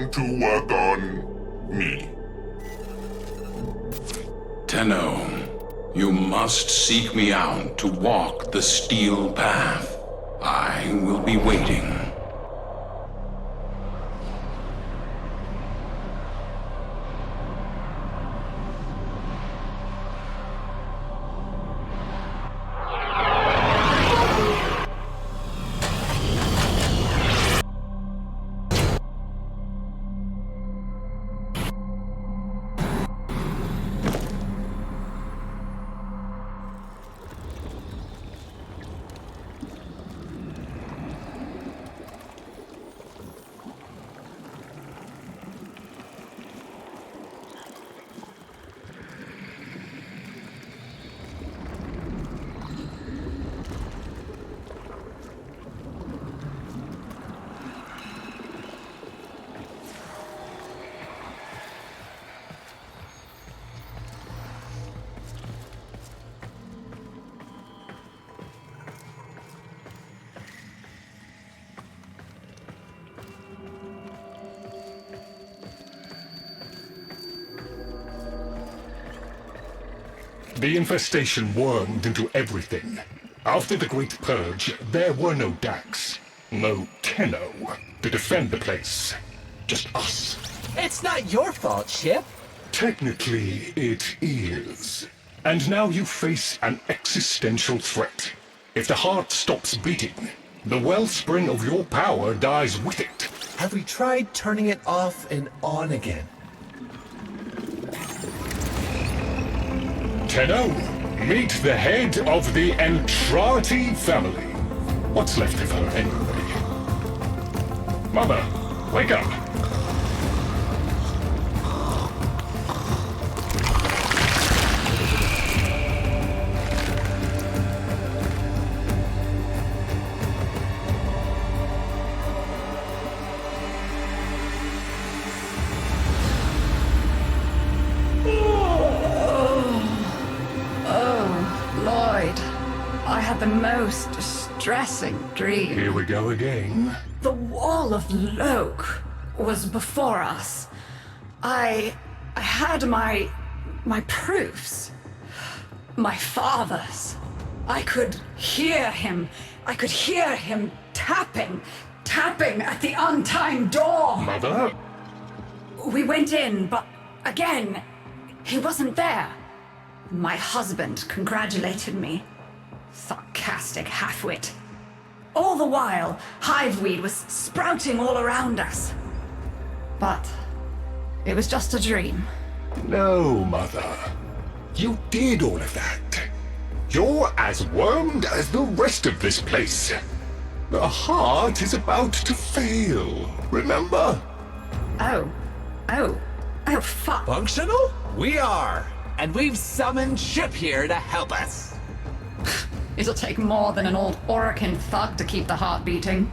time to work on me. Tenno, you must seek me out to walk the steel path. I will be waiting. The infestation wormed into everything. After the Great Purge, there were no Dax, no Tenno to defend the place. Just us. It's not your fault, Chip. Technically, it is. And now you face an existential threat. If the heart stops beating, the wellspring of your power dies with it. Have we tried turning it off and on again? Tenno, meet the head of the Entrati family. What's left of her, anyway? Mother, wake up! The most distressing dream. Here we go again. The wall of Loke was before us. I had my proofs. My father's. I could hear him. I could hear him tapping at the untimed door. Mother? We went in, but again, he wasn't there. My husband congratulated me. Sarcastic halfwit. All the while, hiveweed was sprouting all around us. But it was just a dream. No, Mother. You did all of that. You're as wormed as the rest of this place. The heart is about to fail, remember? Oh, fuck. Functional? We are. And we've summoned Chip here to help us. It'll take more than an old Orokin thug to keep the heart beating.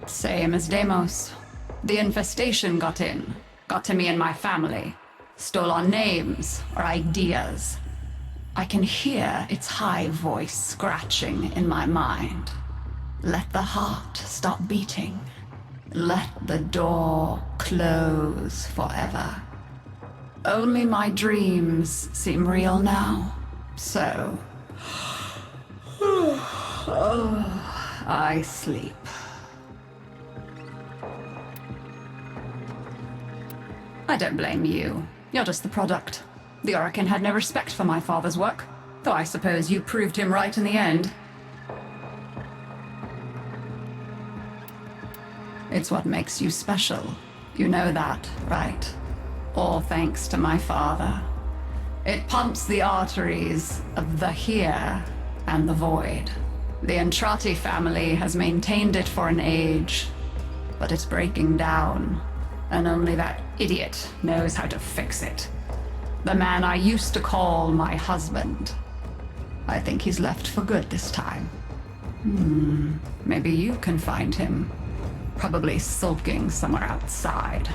Same as Deimos. The infestation got in. Got to me and my family. Stole our names, our ideas. I can hear its high voice scratching in my mind. Let the heart stop beating. Let the door close forever. Only my dreams seem real now. So, I sleep. I don't blame you. You're just the product. The Orokin had no respect for my father's work, though I suppose you proved him right in the end. It's what makes you special. You know that, right? All thanks to my father. It pumps the arteries of the here and the void. The Entrati family has maintained it for an age, but it's breaking down, and only that idiot knows how to fix it. The man I used to call my husband. I think he's left for good this time. Maybe you can find him. Probably sulking somewhere outside.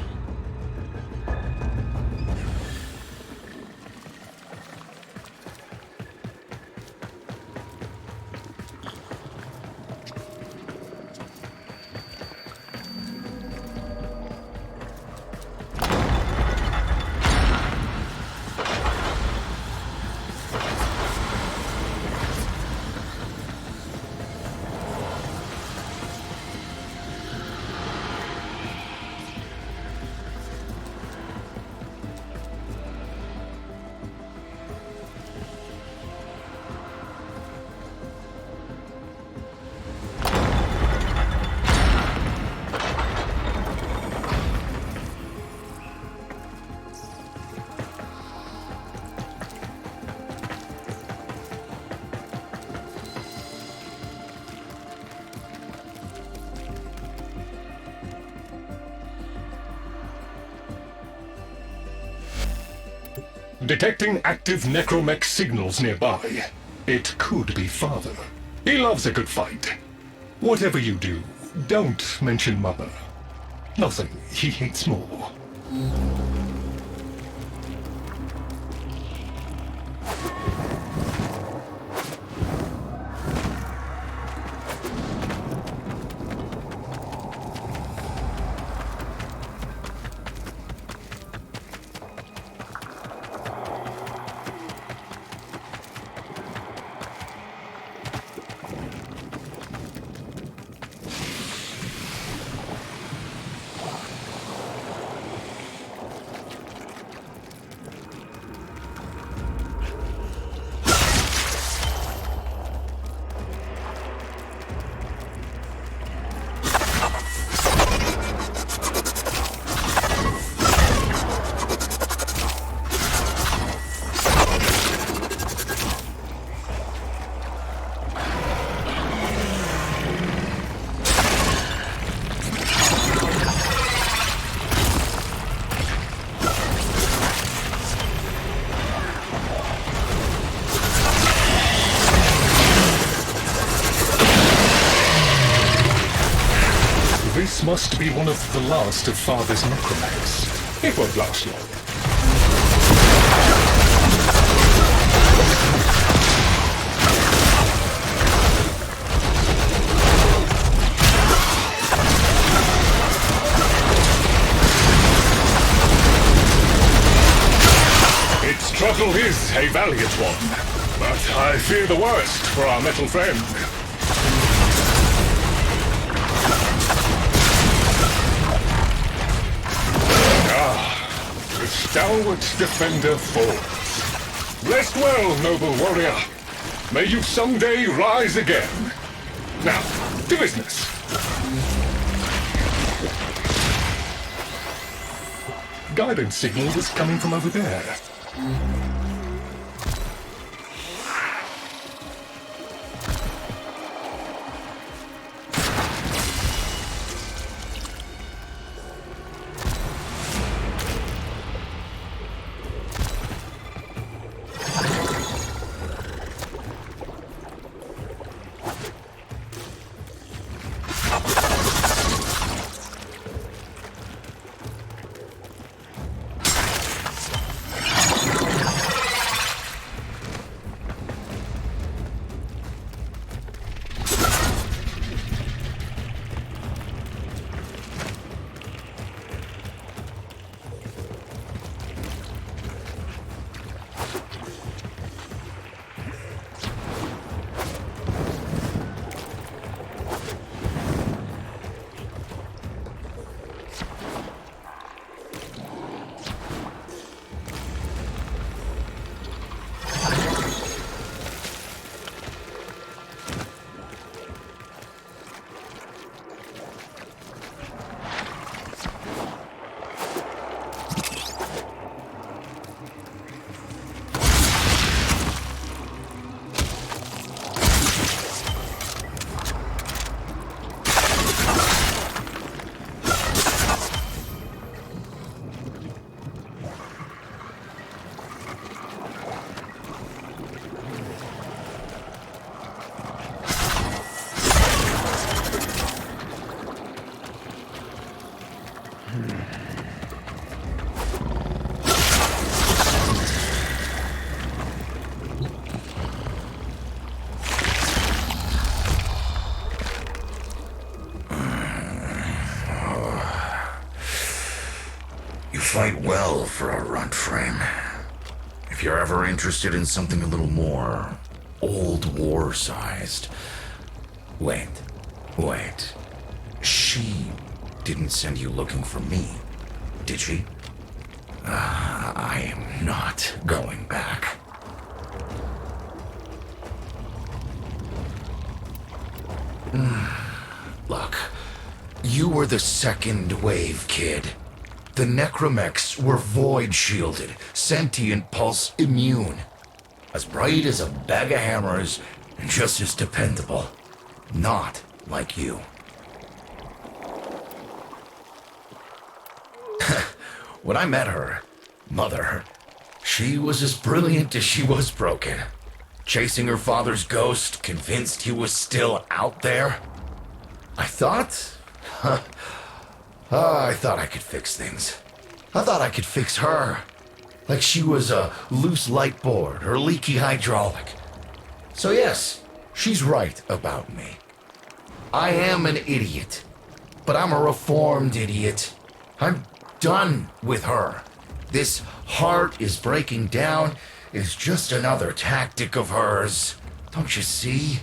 Detecting active necromech signals nearby. It could be Father. He loves a good fight. Whatever you do, don't mention Mother. Nothing he hates more. This must be one of the last of Father's necromechs. It won't last long. Its struggle is a valiant one, but I fear the worst for our metal friend. The stalwart defender falls. Rest well, noble warrior. May you someday rise again. Now, to business. Guidance signal was coming from over there. Fight well for a runt frame. If you're ever interested in something a little more old war-sized. Wait. She didn't send you looking for me, did she? I am not going back. Look, you were the second wave, kid. The necromechs were void-shielded, sentient pulse immune. As bright as a bag of hammers, and just as dependable. Not like you. When I met her, Mother, She was as brilliant as she was broken. Chasing her father's ghost, convinced he was still out there. I thought I could fix things. I thought I could fix her. Like she was a loose light board or leaky hydraulic. So yes, she's right about me. I am an idiot. But I'm a reformed idiot. I'm done with her. This heart is breaking down is just another tactic of hers. Don't you see?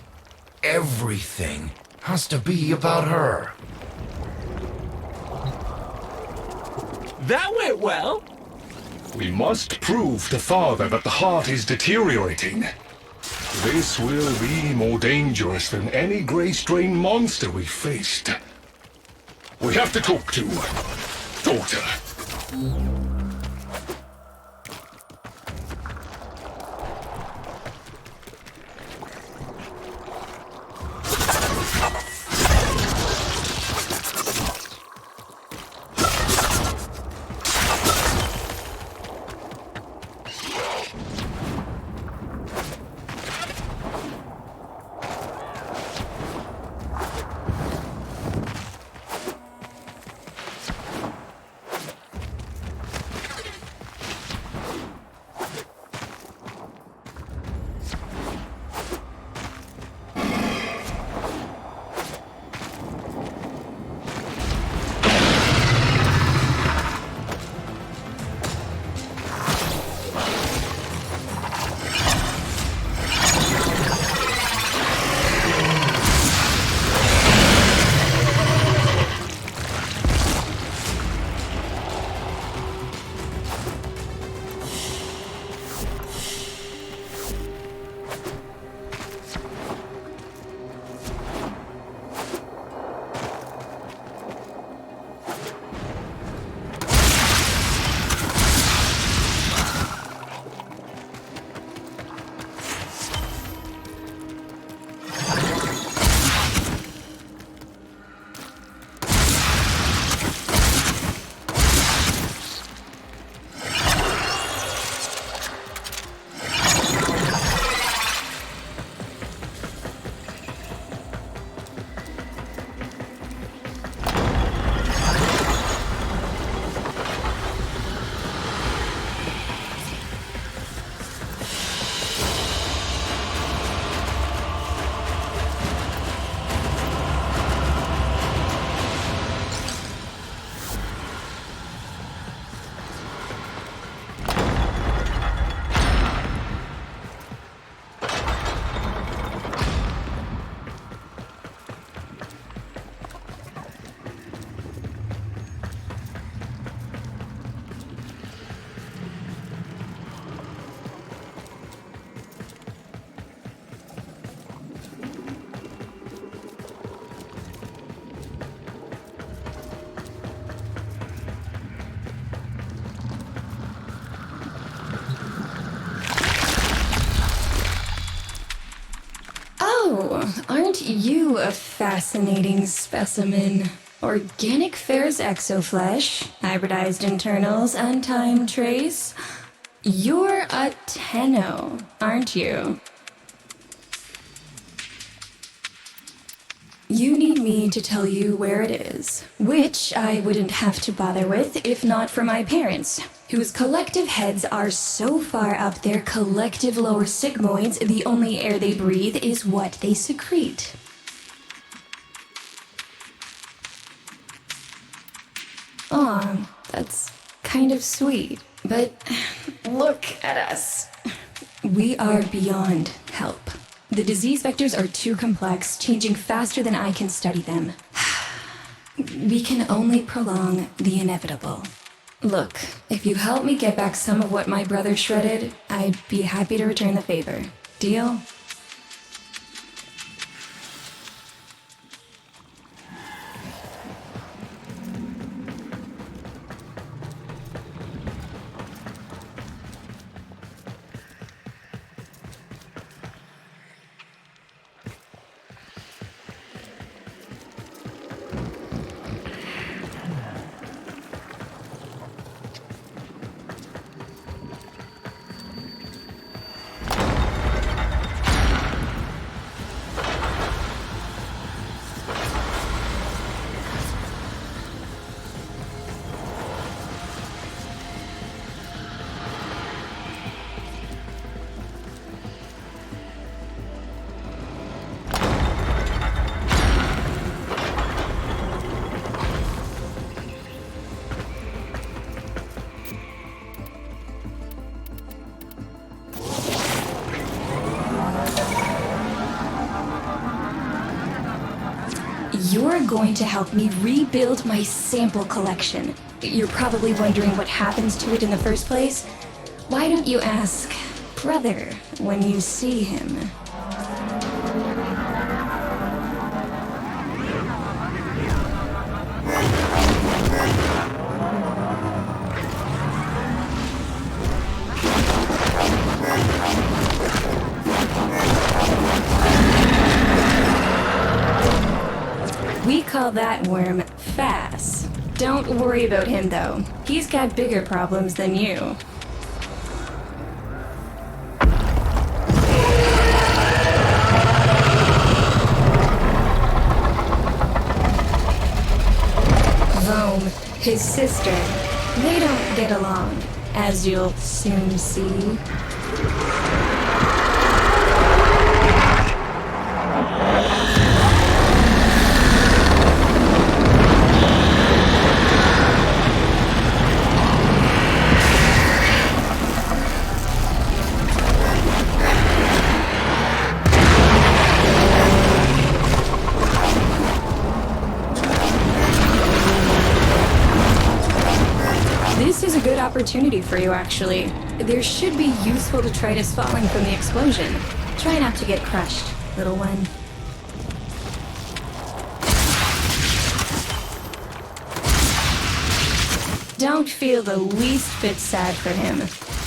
Everything has to be about her. That went well. We must prove to Father that the heart is deteriorating. This will be more dangerous than any gray-strain monster we faced. We have to talk to Daughter. Aren't you a fascinating specimen? Organic Fair's exoflesh, hybridized internals, and time trace. You're a Tenno, aren't you? You need me to tell you where it is, which I wouldn't have to bother with if not for my parents, whose collective heads are so far up their collective lower sigmoids, the only air they breathe is what they secrete. Aw, that's kind of sweet, but look at us. We are beyond help. The disease vectors are too complex, changing faster than I can study them. We can only prolong the inevitable. Look, if you help me get back some of what my brother shredded, I'd be happy to return the favor. Deal? You're going to help me rebuild my sample collection. You're probably wondering what happens to it in the first place. Why don't you ask Brother when you see him? We call that worm Fass. Don't worry about him though. He's got bigger problems than you. Rome, his sister, they don't get along, as you'll soon see. This is a good opportunity for you, actually. There should be useful detritus falling from the explosion. Try not to get crushed, little one. Don't feel the least bit sad for him.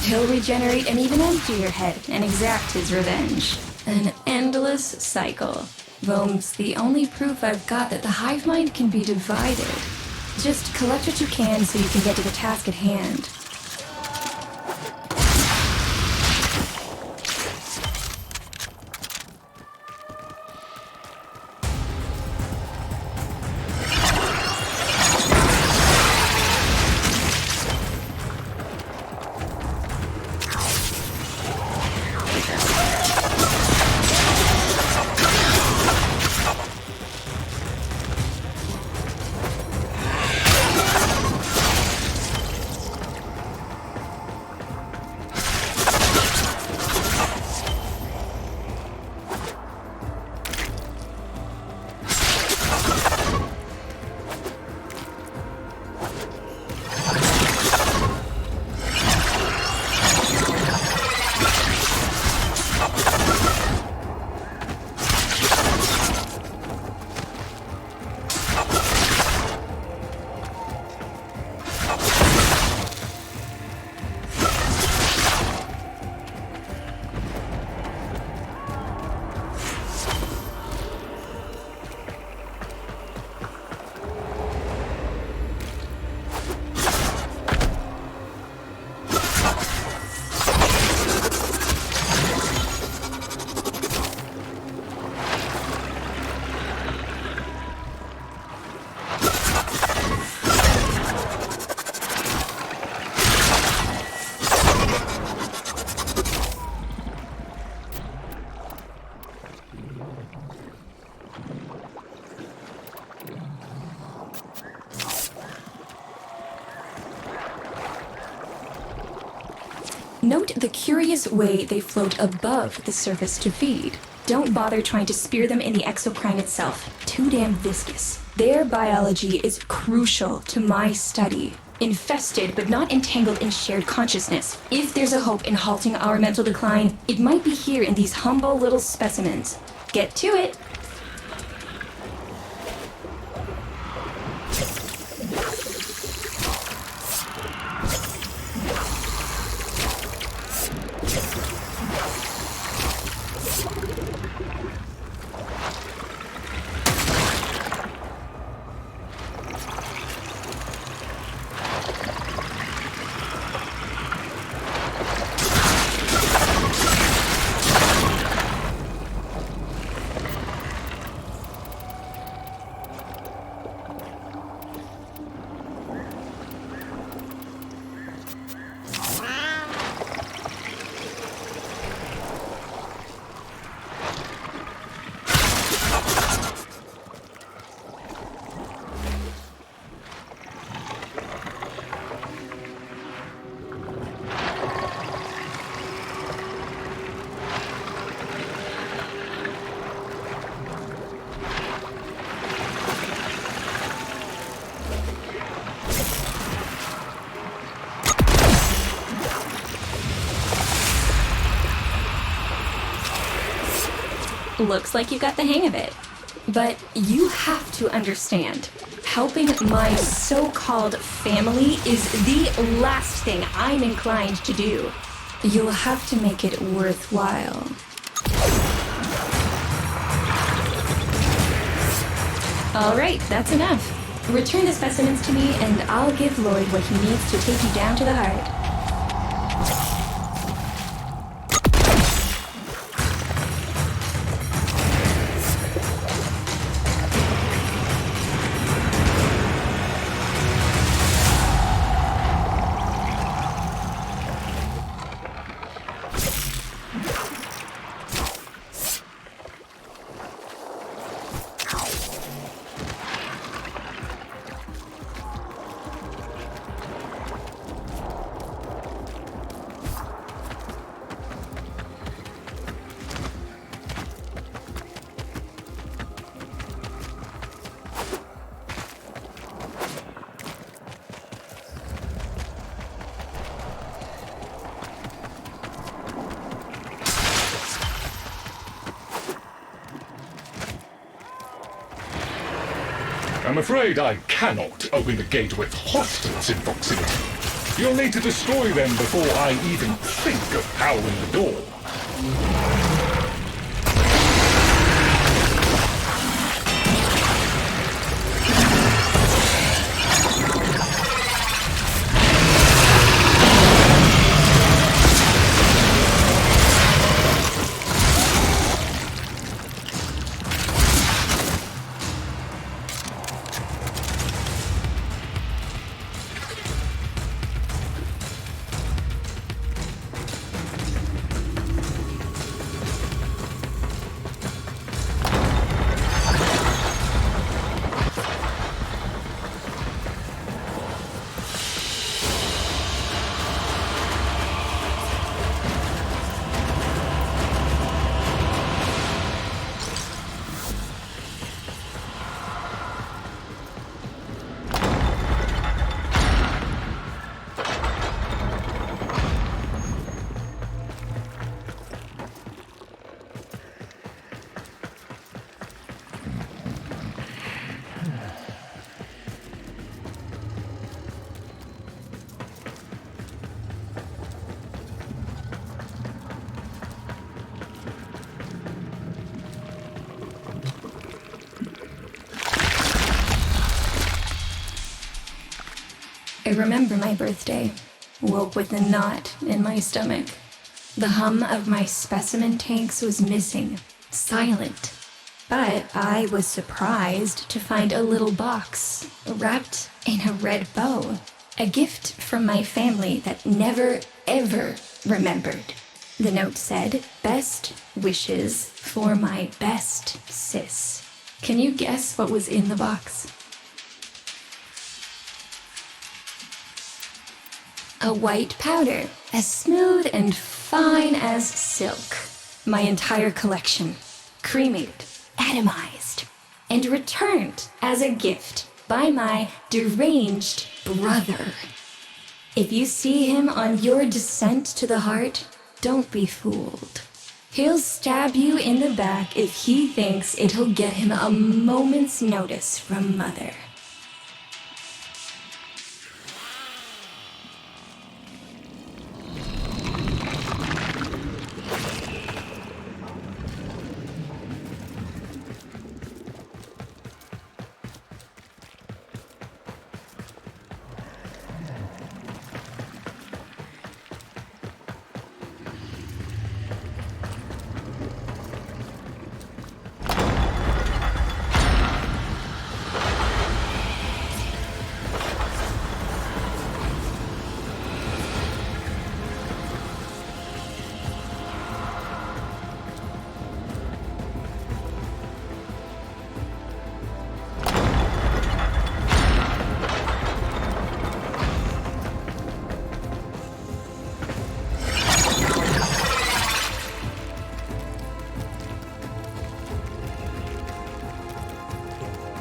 He'll regenerate and even empty your head and exact his revenge. An endless cycle. Rome's the only proof I've got that the hive mind can be divided. Just collect what you can so you can get to the task at hand. Note the curious way they float above the surface to feed. Don't bother trying to spear them in the exocrine itself. Too damn viscous. Their biology is crucial to my study. Infested but not entangled in shared consciousness. If there's a hope in halting our mental decline, it might be here in these humble little specimens. Get to it! Looks like you got the hang of it. But you have to understand, helping my so-called family is the last thing I'm inclined to do. You'll have to make it worthwhile. All right, that's enough. Return the specimens to me, and I'll give Lloyd what he needs to take you down to the heart. I'm afraid I cannot open the gate with hostiles in proximity. You'll need to destroy them before I even think of powering the door. I remember my birthday. Woke with a knot in my stomach. The hum of my specimen tanks was missing. Silent. But I was surprised to find a little box wrapped in a red bow. A gift from my family that never, ever remembered. The note said, "Best wishes for my best sis." Can you guess what was in the box? A white powder, as smooth and fine as silk. My entire collection, cremated, atomized, and returned as a gift by my deranged brother. If you see him on your descent to the heart, don't be fooled. He'll stab you in the back if he thinks it'll get him a moment's notice from Mother.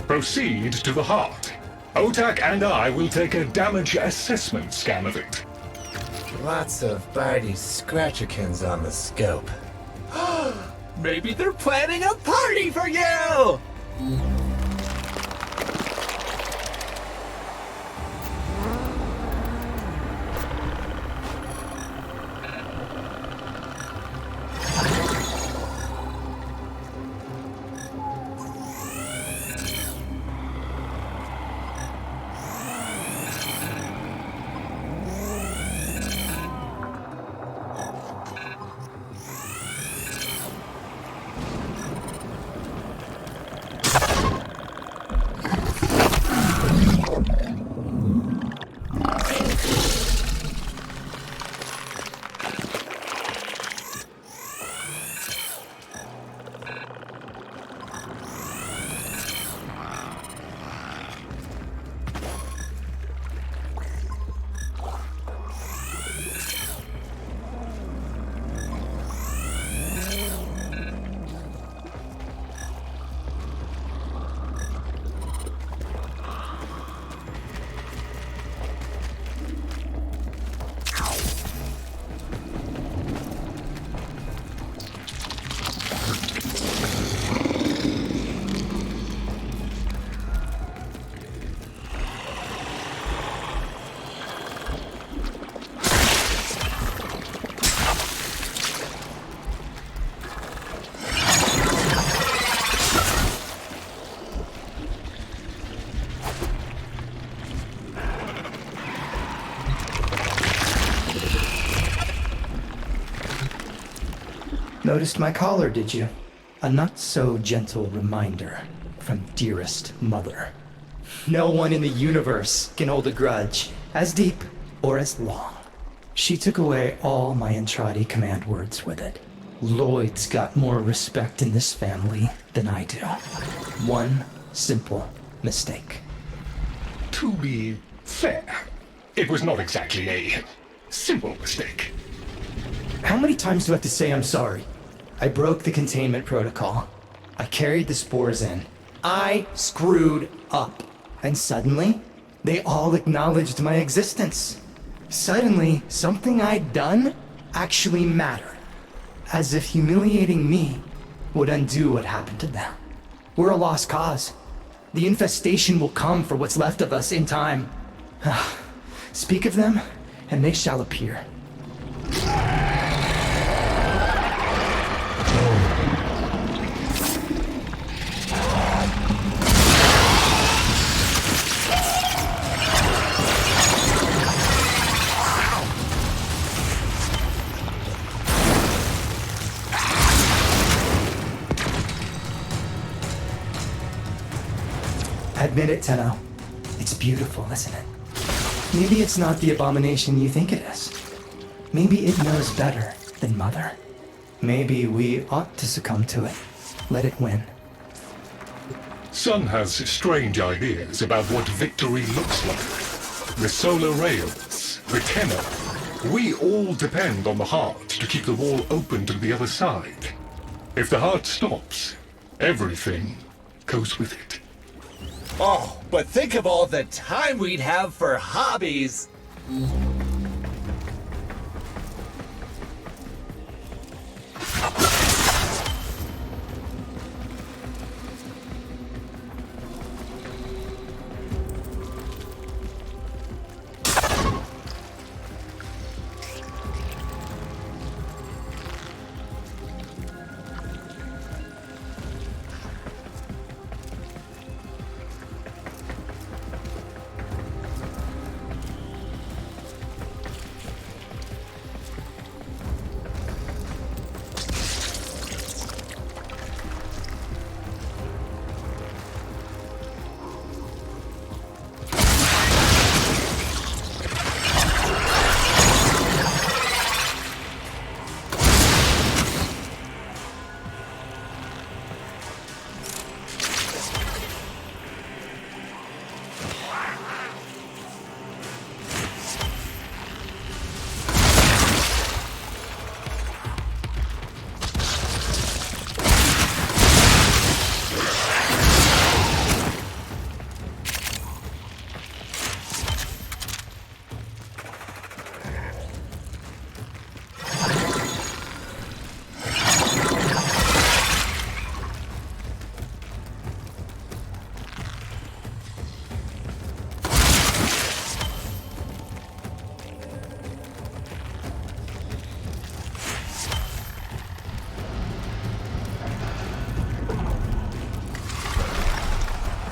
Proceed to the heart. Otak and I will take a damage assessment scan of it. Lots of Barty Scratchikins on the scope. Maybe they're planning a party for you! Noticed my collar, did you? A not-so-gentle reminder from dearest mother. No one in the universe can hold a grudge as deep or as long. She took away all my Entrati command words with it. Lloyd's got more respect in this family than I do. One simple mistake. To be fair, it was not exactly a simple mistake. How many times do I have to say I'm sorry? I broke the containment protocol. I carried the spores in. I screwed up. And suddenly, they all acknowledged my existence. Suddenly, something I'd done actually mattered. As if humiliating me would undo what happened to them. We're a lost cause. The infestation will come for what's left of us in time. Speak of them, and they shall appear. Admit it, Tenno. It's beautiful, isn't it? Maybe it's not the abomination you think it is. Maybe it knows better than Mother. Maybe we ought to succumb to it. Let it win. Sun has strange ideas about what victory looks like. The solar rails, the Tenno. We all depend on the heart to keep the wall open to the other side. If the heart stops, everything goes with it. Oh, but think of all the time we'd have for hobbies!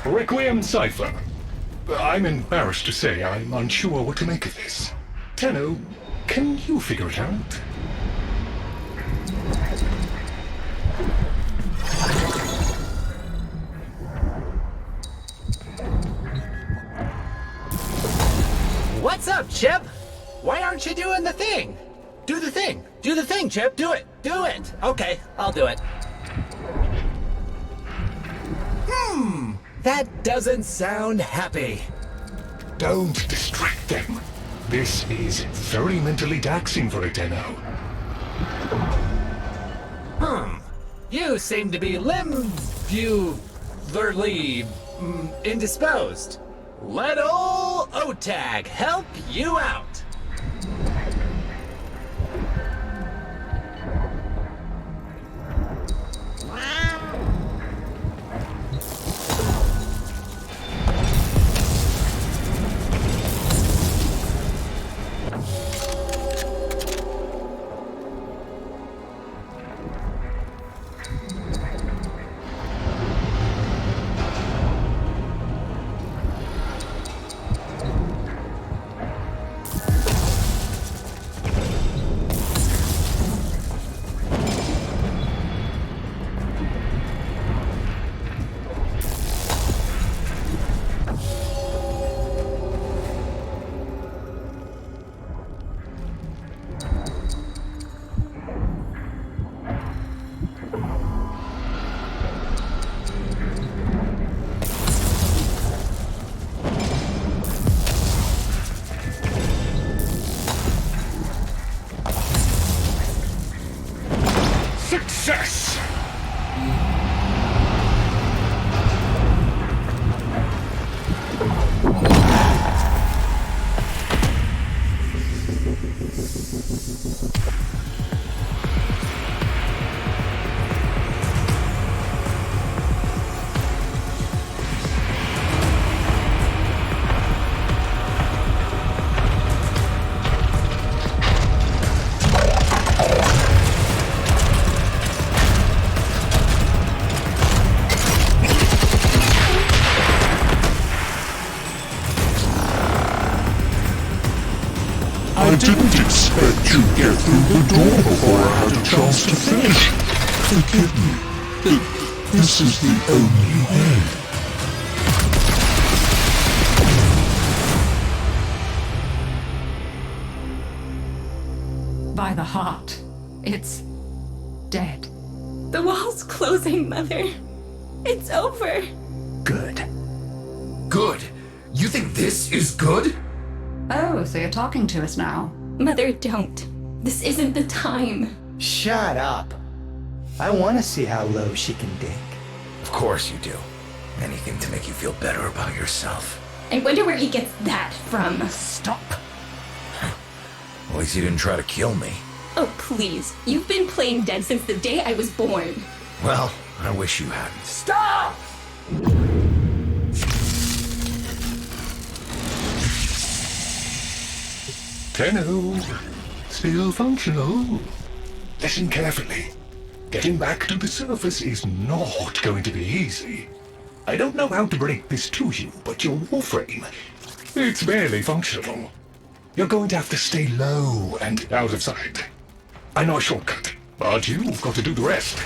Requiem Cipher. I'm embarrassed to say I'm unsure what to make of this. Tenno, can you figure it out? What's up, Chip? Why aren't you doing the thing? Do the thing. Do the thing, Chip. Do it. Do it. Okay, I'll do it. That doesn't sound happy. Don't distract them. This is very mentally taxing for a Tenno. You seem to be indisposed. Let ol' OTAG help you out. Success! I didn't expect you'd get through the door before I had a chance to finish. Forgive me, but this is the only way. By the heart, it's dead. The wall's closing, Mother. It's over. Good. Good? You think this is good? Oh, so you're talking to us now. Mother, don't. This isn't the time. Shut up. I want to see how low she can dig. Of course you do. Anything to make you feel better about yourself. I wonder where he gets that from. Stop. At least you didn't try to kill me. Oh, please. You've been playing dead since the day I was born. Well, I wish you hadn't. Stop! Tenno, still functional. Listen carefully. Getting back to the surface is not going to be easy. I don't know how to break this to you, but your Warframe, it's barely functional. You're going to have to stay low and out of sight. I know a shortcut, but you've got to do the rest.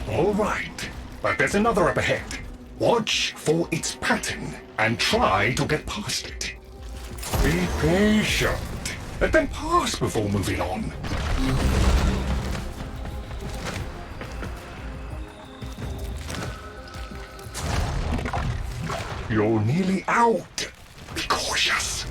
All right, but there's another up ahead. Watch for its pattern and try to get past it. Be patient. Let them pass before moving on. You're nearly out. Be cautious.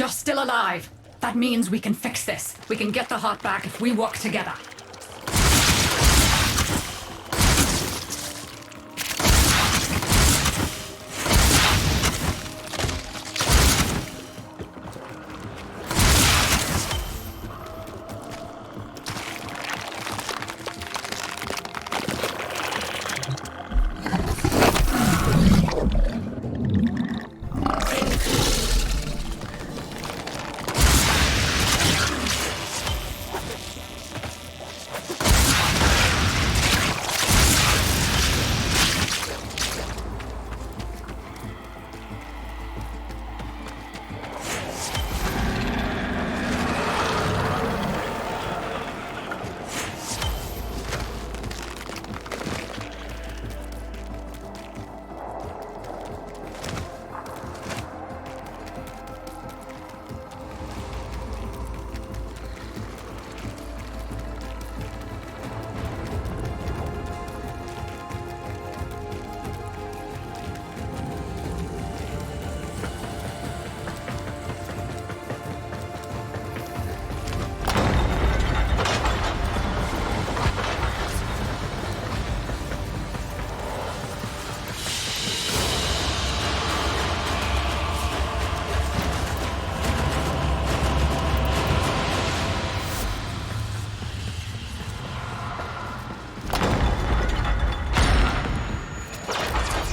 You're still alive. That means we can fix this. We can get the heart back if we work together.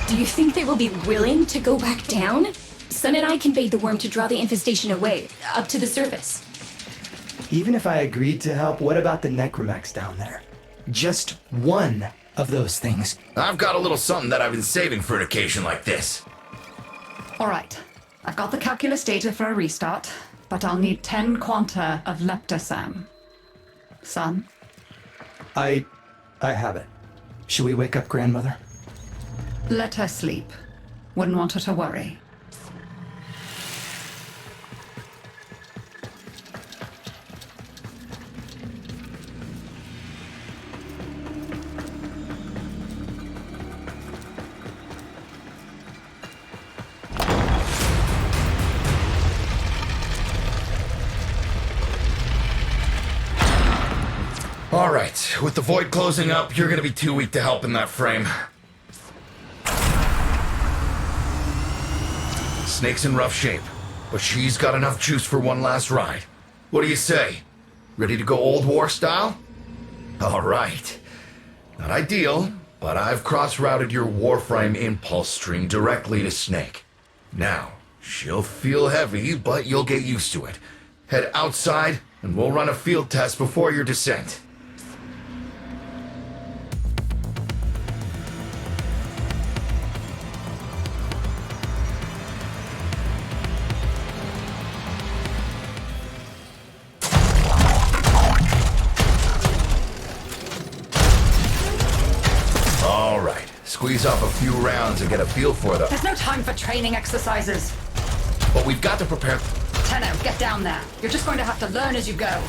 Do you think they will be willing to go back down? Sun and I conveyed the worm to draw the infestation away, up to the surface. Even if I agreed to help, what about the necromechs down there? Just one of those things. I've got a little something that I've been saving for an occasion like this. All right. I've got the calculus data for a restart, but I'll need 10 quanta of leptosam. Son? I have it. Should we wake up grandmother? Let her sleep. Wouldn't want her to worry. All right, with the void closing up, you're gonna be too weak to help in that frame. Snake's in rough shape, but she's got enough juice for one last ride. What do you say? Ready to go old war style? All right. Not ideal, but I've cross-routed your Warframe impulse stream directly to Snake. Now, she'll feel heavy, but you'll get used to it. Head outside, and we'll run a field test before your descent. Squeeze off a few rounds and get a feel for them. There's no time for training exercises. But we've got to prepare... Tenno, get down there. You're just going to have to learn as you go.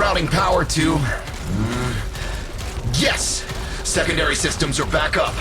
routing power to... Yes! Secondary systems are back up.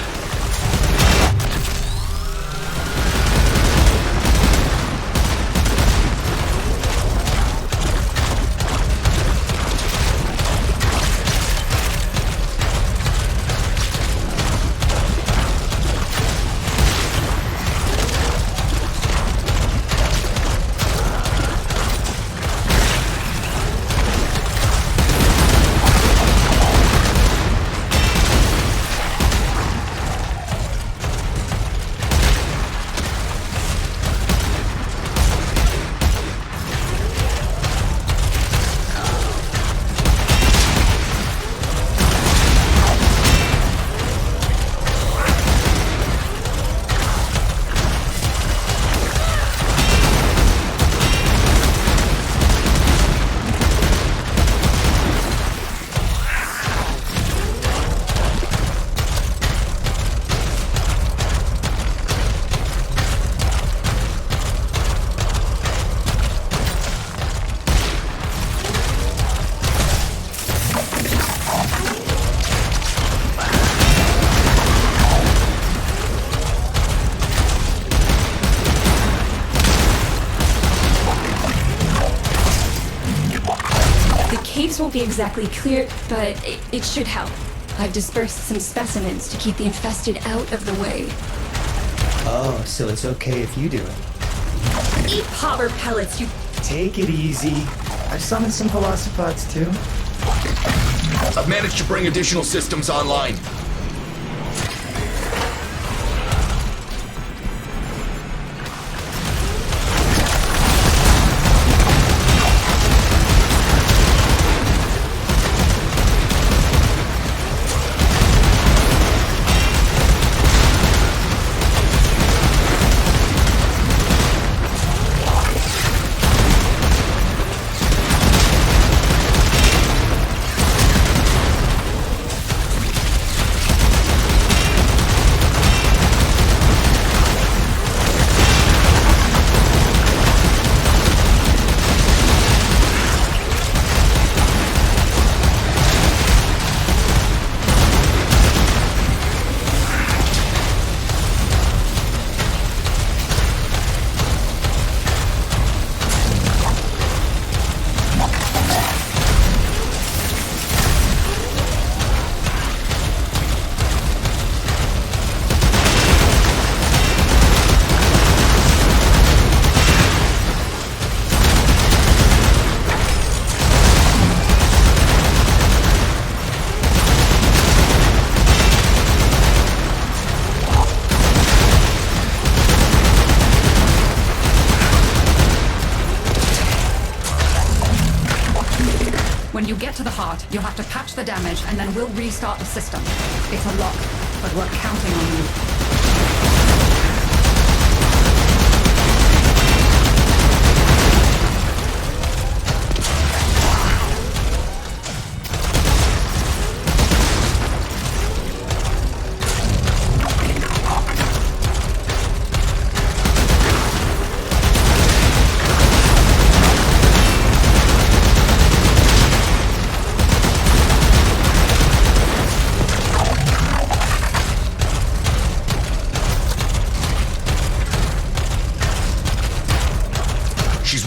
Won't be exactly clear, but it should help. I've dispersed some specimens to keep the infested out of the way. Oh, so it's okay if you do it. Eat popper pellets, you... Take it easy. I've summoned some velocipods too. I've managed to bring additional systems online. When you get to the heart, you'll have to patch the damage and then we'll restart the system. It's a lot, but we're counting on you.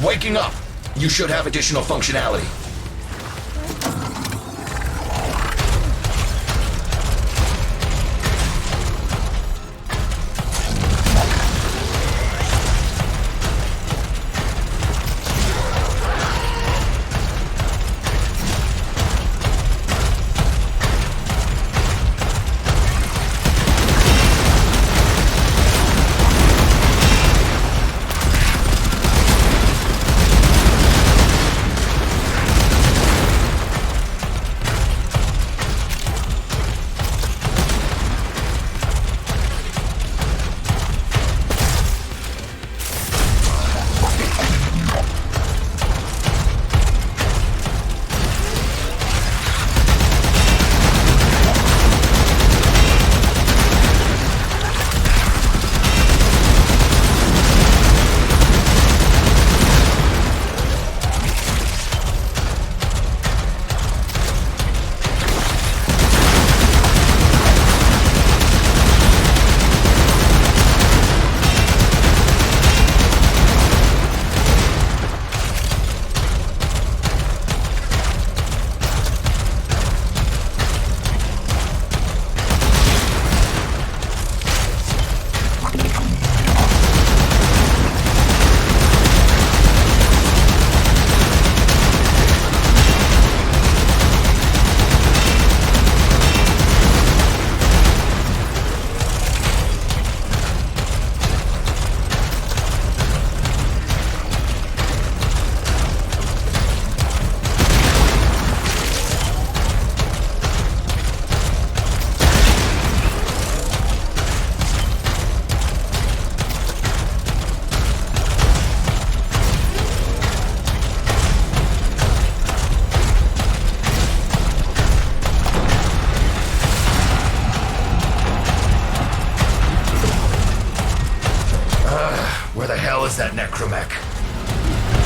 Waking up! You should have additional functionality.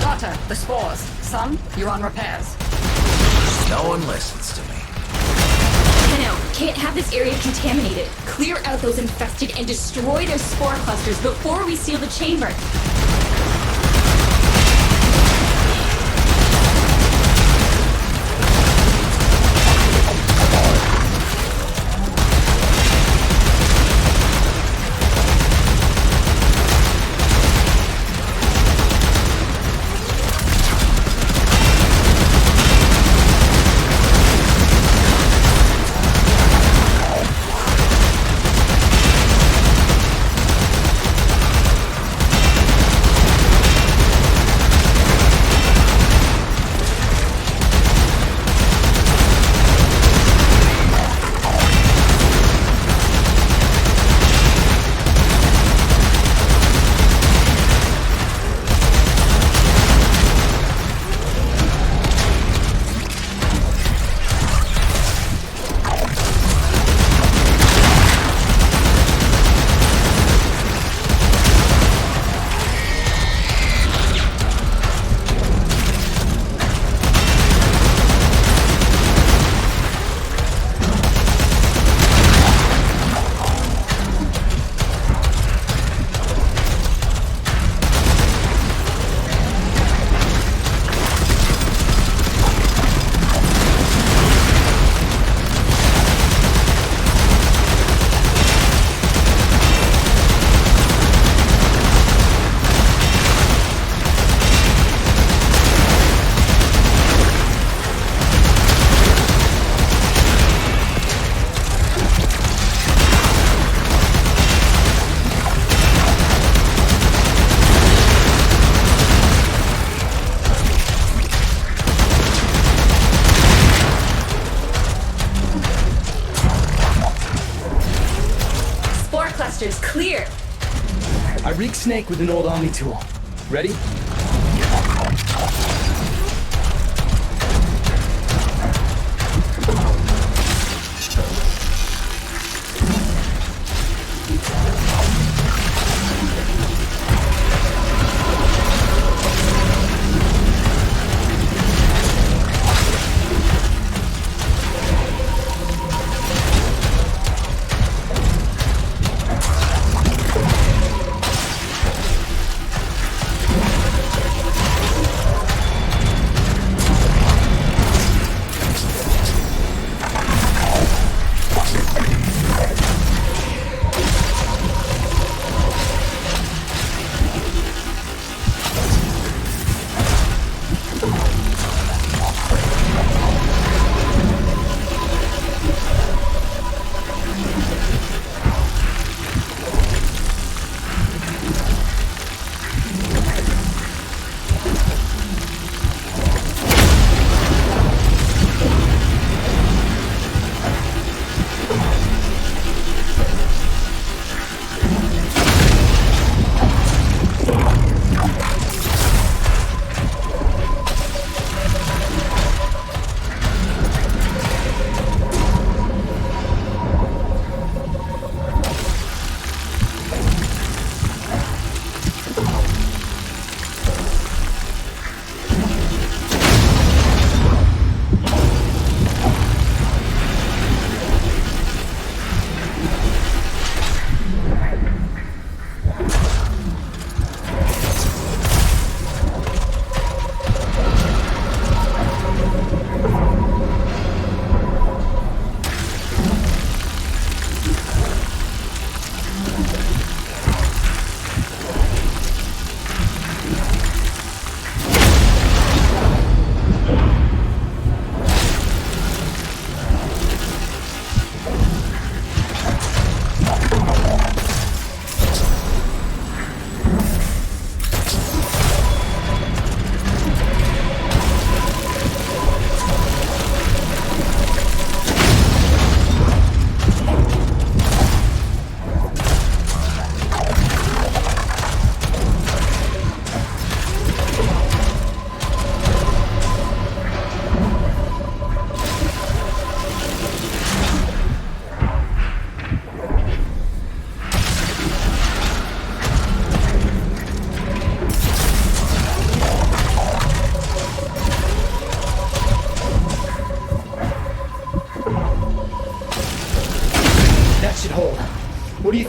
Daughter, the spores. Son, you're on repairs. No one listens to me. Tenno, can't have this area contaminated. Clear out those infested and destroy their spore clusters before we seal the chamber. Clear! I reeked Snake with an old Omni tool. Ready?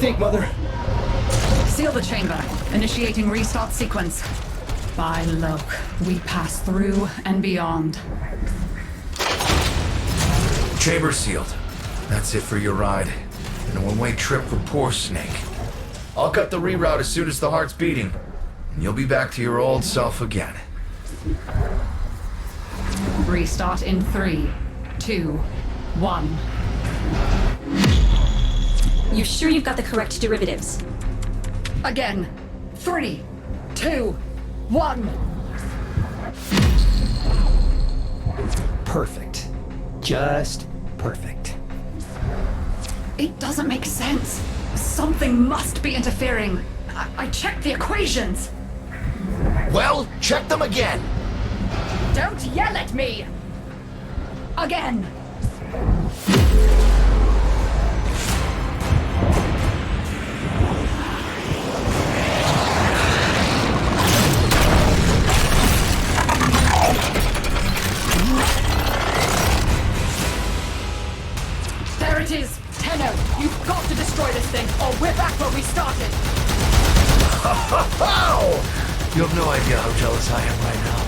think, Mother? Seal the chamber. Initiating restart sequence. By Loke, we pass through and beyond. Chamber sealed. That's it for your ride. And a one-way trip for poor Snake. I'll cut the reroute as soon as the heart's beating. And you'll be back to your old self again. Restart in 3, 2, 1. You sure you've got the correct derivatives? Again. 3, 2, 1. Perfect. Just perfect. It doesn't make sense. Something must be interfering. I checked the equations. Well, check them again! Don't yell at me! Again! There it is! Tenno, you've got to destroy this thing, or we're back where we started! You have no idea how jealous I am right now.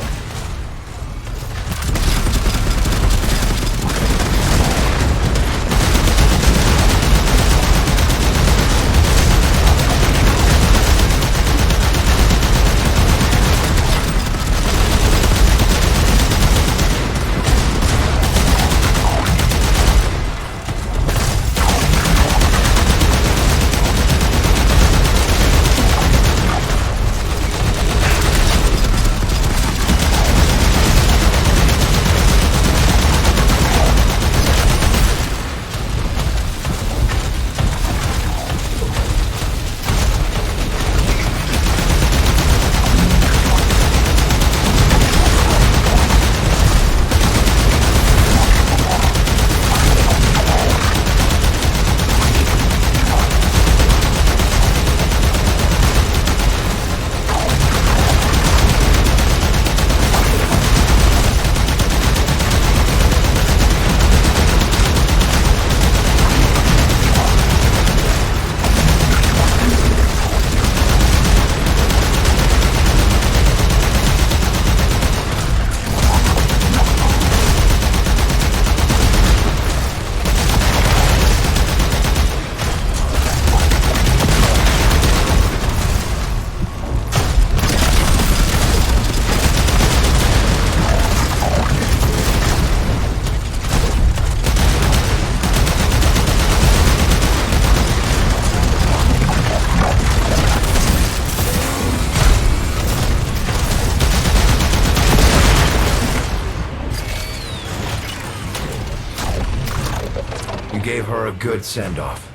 Gave her a good send-off.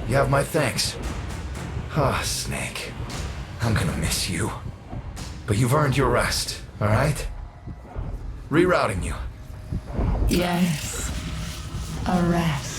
You have my thanks. Ah, Snake. I'm gonna miss you. But you've earned your rest, alright? Rerouting you. Yes. A rest.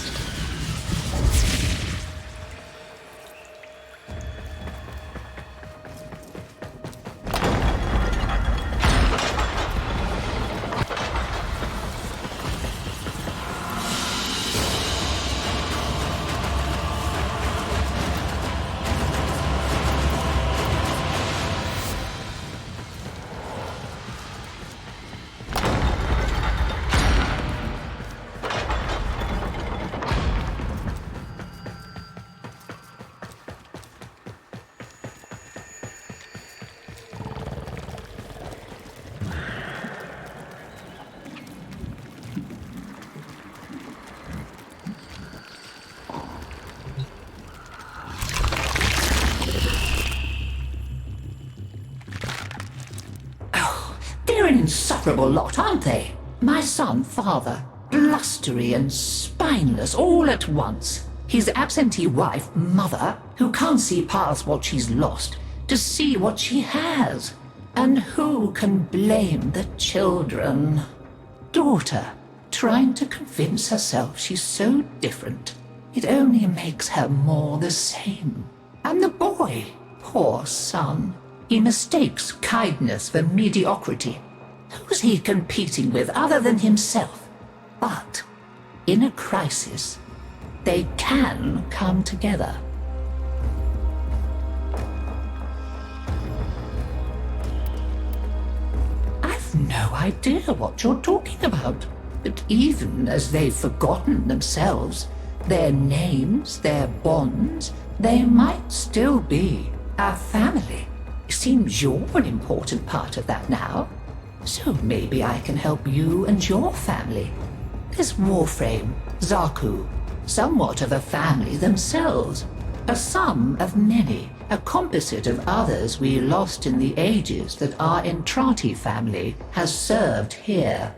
An insufferable lot, aren't they? My son, father, blustery and spineless all at once. His absentee wife, mother, who can't see past what she's lost to see what she has. And who can blame the children? Daughter, trying to convince herself she's so different. It only makes her more the same. And the boy, poor son, he mistakes kindness for mediocrity. Who's he competing with other than himself? But in a crisis, they can come together. have no idea what you're talking about. But even as they've forgotten themselves, their names, their bonds, they might still be our family. Seems you're an important part of that now. So maybe I can help you and your family. There's Warframe, Zaku, somewhat of a family themselves. A sum of many, a composite of others we lost in the ages that our Entrati family has served here.